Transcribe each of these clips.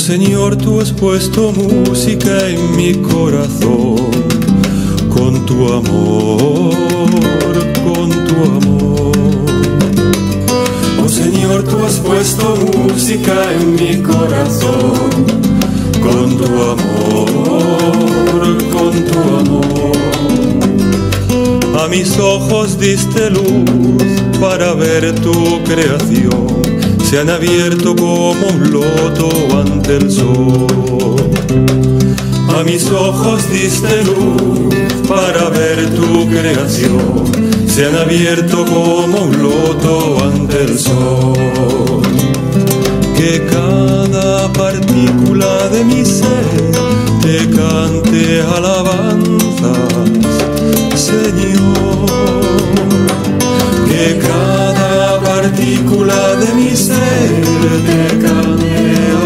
Señor, tú has puesto música en mi corazón, con tu amor, con tu amor. Oh Señor, tú has puesto música en mi corazón, con tu amor, con tu amor. A mis ojos diste luz para ver tu creación, se han abierto como un loto ante el sol. A mis ojos diste luz para ver tu creación, se han abierto como un loto ante el sol. Que cada partícula de mi ser te cante alabanzas, Señor. Que cada partícula de mi ser te cante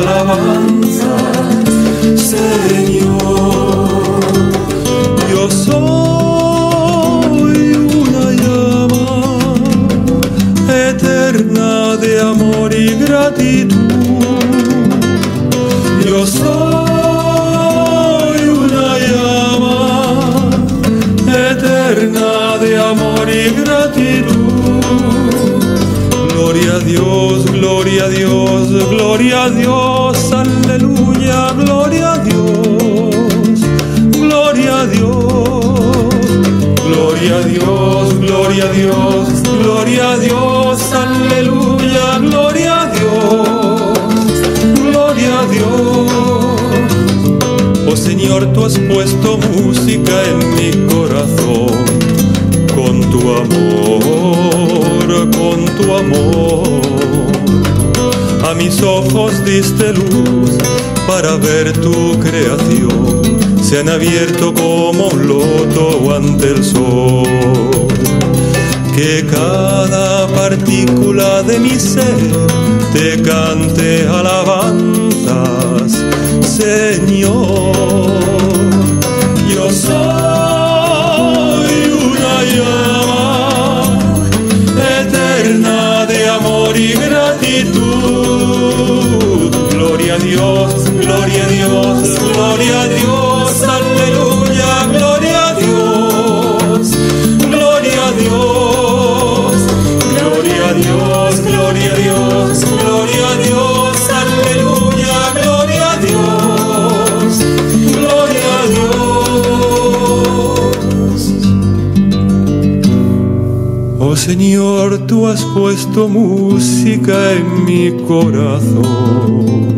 alabanzas, Señor. Yo soy una llama eterna de amor y gratitud. Yo soy una llama eterna de amor y gratitud. Gloria a Dios, gloria a Dios, gloria a Dios, aleluya, gloria a Dios, gloria a Dios, gloria a Dios, gloria a Dios, gloria a Dios, aleluya, gloria a Dios, gloria a Dios. Oh Señor, tú has puesto música en mi corazón, con tu amor, con tu amor. A mis ojos diste luz para ver tu creación, se han abierto como un loto ante el sol. Que cada partícula de mi ser te cante alabanzas, Señor. Yo soy una llama eterna de amor y gratitud. Gloria a Dios, gloria a Dios, gloria a Dios, aleluya, gloria a Dios, gloria a Dios, gloria a Dios, gloria a Dios, gloria a Dios, aleluya, gloria a Dios, gloria a Dios. Oh Señor, tú has puesto música en mi corazón,